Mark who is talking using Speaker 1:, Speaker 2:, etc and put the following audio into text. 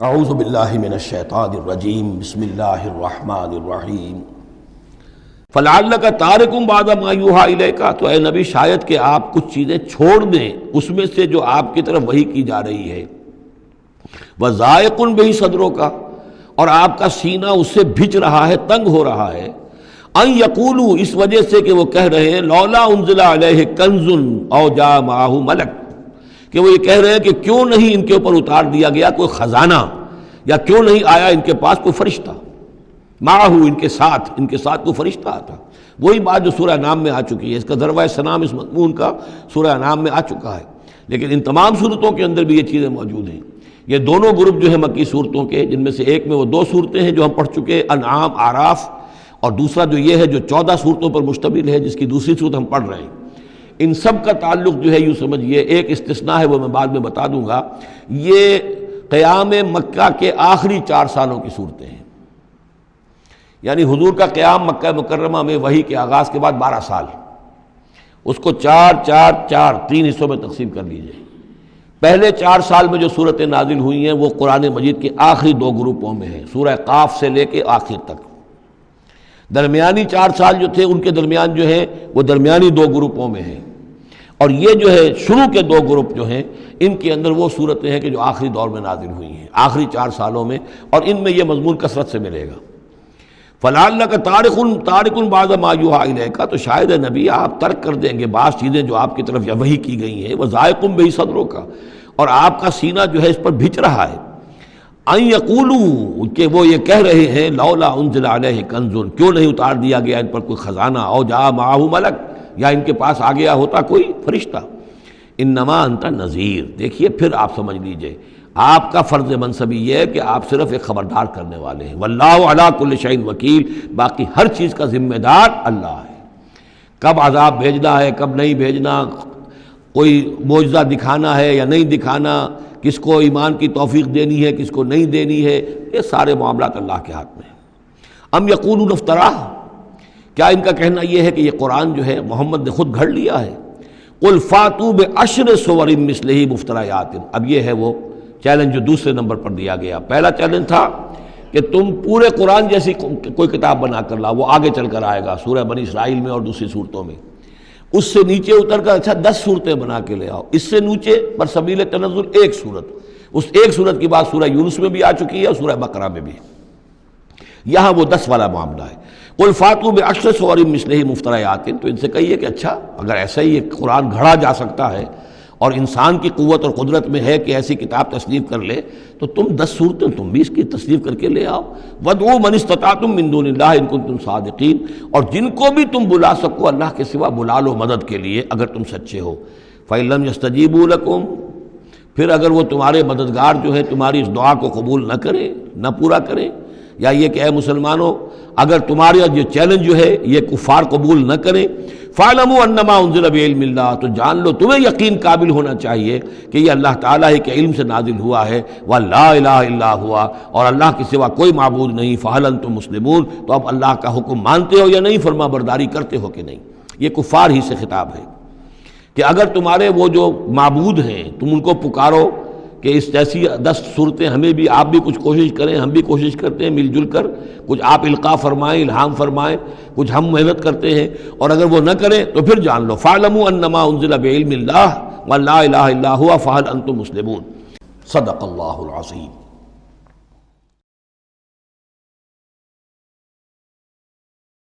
Speaker 1: اعوذ باللہ من الشیطان الرجیم بسم اللہ الرحمن الرحیم فلعلک تارک بعض ما یوحی الیک، تو اے نبی شاید کہ آپ کچھ چیزیں چھوڑ دیں اس میں سے جو آپ کی طرف وحی کی جا رہی ہے، وضائق بہ صدرک، اور آپ کا سینہ اس سے بھج رہا ہے، تنگ ہو رہا ہے، ان یقولوا، اس وجہ سے کہ وہ کہہ رہے ہیں لولا انزل علیہ کنز او جاء معہ ملک، کہ وہ یہ کہہ رہے ہیں کہ کیوں نہیں ان کے اوپر اتار دیا گیا کوئی خزانہ، یا کیوں نہیں آیا ان کے پاس کوئی فرشتہ، معہ ان کے ساتھ کوئی فرشتہ آتا۔ وہی بات جو سورہ انعام میں آ چکی ہے، اس کا ذروہ سنام اس مضمون کا سورہ انعام میں آ چکا ہے، لیکن ان تمام صورتوں کے اندر بھی یہ چیزیں موجود ہیں۔ یہ دونوں گروپ جو ہیں مکی صورتوں کے، جن میں سے ایک میں وہ 2 صورتیں ہیں جو ہم پڑھ چکے، انعام اعراف، اور دوسرا جو یہ ہے جو 14 صورتوں پر مشتمل ہے جس کی دوسری صورت ہم پڑھ رہے ہیں، ان سب کا تعلق جو ہے یوں سمجھیے، ایک استثناء ہے وہ میں بعد میں بتا دوں گا، یہ قیام مکہ کے آخری 4 سالوں کی صورتیں ہیں، یعنی حضور کا قیام مکہ مکرمہ میں وحی کے آغاز کے بعد 12 سال، اس کو 4 حصوں میں تقسیم کر لیجئے۔ پہلے 4 سال میں جو صورتیں نازل ہوئی ہیں وہ قرآن مجید کے آخری 2 گروپوں میں ہیں، سورہ قاف سے لے کے آخر تک۔ درمیانی 4 سال جو تھے ان کے درمیان جو ہے وہ درمیانی 2 گروپوں میں ہیں، اور یہ جو ہے شروع کے 2 گروپ جو ہیں ان کے اندر وہ صورتیں ہیں کہ جو آخری دور میں نازل ہوئی ہیں، آخری 4 سالوں میں، اور ان میں یہ مضمون کثرت سے ملے گا۔ فَلَعَلَّكَ تَارِكٌ بَعْضَ مَا يُوحَىٰ إِلَيْكَ، تو شاید ہے نبی آپ ترک کر دیں گے بعض چیزیں جو آپ کی طرف وحی کی گئی ہیں، وَضَائِقٌ بِهِ صَدْرُكَ، اور آپ کا سینہ جو ہے اس پر بھج رہا ہے، ان یقولوا، کہ وہ یہ کہہ رہے ہیں لولا انزل علیہ کنز، کیوں نہیں اتار دیا گیا ان پر کوئی خزانہ، او جاء معہ ملک، یا ان کے پاس آ گیا ہوتا کوئی فرشتہ۔ انما انت نذیر، دیکھیے پھر آپ سمجھ لیجئے آپ کا فرض منصبی یہ ہے کہ آپ صرف ایک خبردار کرنے والے ہیں، واللہ علی کل شیء وکیل، باقی ہر چیز کا ذمہ دار اللہ ہے۔ کب عذاب بھیجنا ہے، کب نہیں بھیجنا، کوئی معجزہ دکھانا ہے یا نہیں دکھانا، کس کو ایمان کی توفیق دینی ہے کس کو نہیں دینی ہے، یہ سارے معاملات اللہ کے ہاتھ میں ہیں۔ ام یقولون افتراہ، کیا ان کا کہنا یہ ہے کہ یہ قرآن جو ہے محمد نے خود گھڑ لیا ہے؟ قل فاتوا بعشر سور مثلہ مفتریات، اب یہ ہے وہ چیلنج جو دوسرے نمبر پر دیا گیا۔ پہلا چیلنج تھا کہ تم پورے قرآن جیسی کوئی کتاب بنا کر لاؤ، وہ آگے چل کر آئے گا سورہ بنی اسرائیل میں اور دوسری صورتوں میں۔ اس سے نیچے اتر کر اچھا 10 صورتیں بنا کے لے آؤ، اس سے نیچے پر سبیل تنزل 1 صورت، اس 1 صورت کی بات سورہ یونس میں بھی آ چکی ہے اور سورہ بقرہ میں بھی، یہاں وہ 10 والا معاملہ ہے۔ قل فاتوا بعشر سور مثلہ مفتریات، تو ان سے کہیے کہ اچھا اگر ایسا ہی یہ قرآن گھڑا جا سکتا ہے اور انسان کی قوت اور قدرت میں ہے کہ ایسی کتاب تصنیف کر لے، تو تم 10 صورتیں تم بھی اس کی تصنیف کر کے لے آؤ۔ وَادْعُوا مَنِ اسْتَطَعْتُم مِّن دُونِ اللَّهِ إِن كُنتُمْ صَادِقِينَ، اور جن کو بھی تم بلا سکو اللہ کے سوا بلا لو مدد کے لیے اگر تم سچے ہو۔ فَإِن لَّمْ يَسْتَجِيبُوا لَكُمْ، پھر اگر وہ تمہارے مددگار جو ہے تمہاری اس دعا کو قبول نہ کرے، نہ پورا کرے، یا یہ کہ اے مسلمانوں اگر تمہارا یہ چیلنج جو ہے یہ کفار قبول نہ کریں، فَاعْلَمُوا أَنَّمَا أُنزِلَ بِعِلْمِ اللَّهِ، تو جان لو تمہیں یقین قابل ہونا چاہیے کہ یہ اللہ تعالیٰ ہی کے علم سے نازل ہوا ہے، وَلَا إِلَٰهَ إِلَّا هُوَ، اور اللہ کے سوا کوئی معبود نہیں، فَهَلْ أَنْتُم مُسْلِمُونَ، تو اب اللہ کا حکم مانتے ہو یا نہیں، فرما برداری کرتے ہو کہ نہیں۔ یہ کفار ہی سے خطاب ہے کہ اگر تمہارے وہ جو معبود ہیں تم ان کو پکارو کہ اس جیسی 10 صورتیں ہمیں بھی، آپ بھی کچھ کوشش کریں، ہم بھی کوشش کرتے ہیں مل جل کر، کچھ آپ القاء فرمائیں، الہام فرمائیں، کچھ ہم محنت کرتے ہیں، اور اگر وہ نہ کریں تو پھر جان لو فَاعْلَمُوا أَنَّمَا أُنزِلَ بِعِلْمِ اللَّهِ وَلَا إِلَٰهَ إِلَّا هُوَ فَهَلْ أَنْتُم مُسْلِمُونَ۔ صدق اللہ العظیم۔